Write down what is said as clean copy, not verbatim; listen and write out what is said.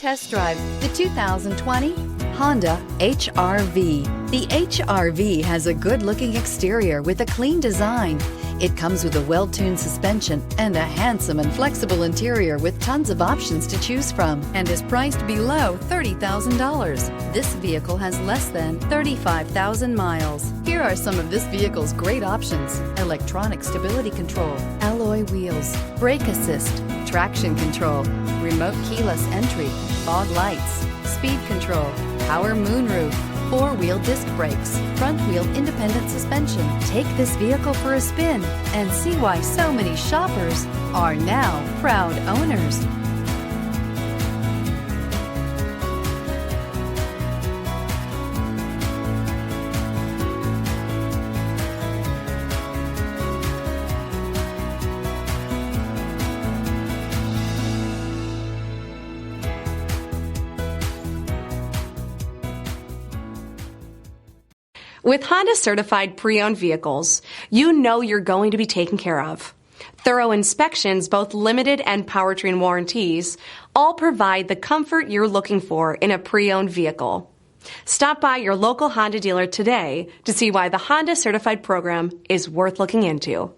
Test drive the 2020 Honda HR-V. The HR-V has a good-looking exterior with a clean design. It comes with a well-tuned suspension and a handsome and flexible interior with tons of options to choose from and is priced below $30,000. This vehicle has less than 35,000 miles. Here are some of this vehicle's great options: electronic stability control, alloy wheels, brake assist, traction control, remote keyless entry, fog lights, speed control, power moonroof, four-wheel disc brakes, front-wheel independent suspension. Take this vehicle for a spin and see why so many shoppers are now proud owners. With Honda certified pre-owned vehicles, you know you're going to be taken care of. Thorough inspections, both limited and powertrain warranties, all provide the comfort you're looking for in a pre-owned vehicle. Stop by your local Honda dealer today to see why the Honda certified program is worth looking into.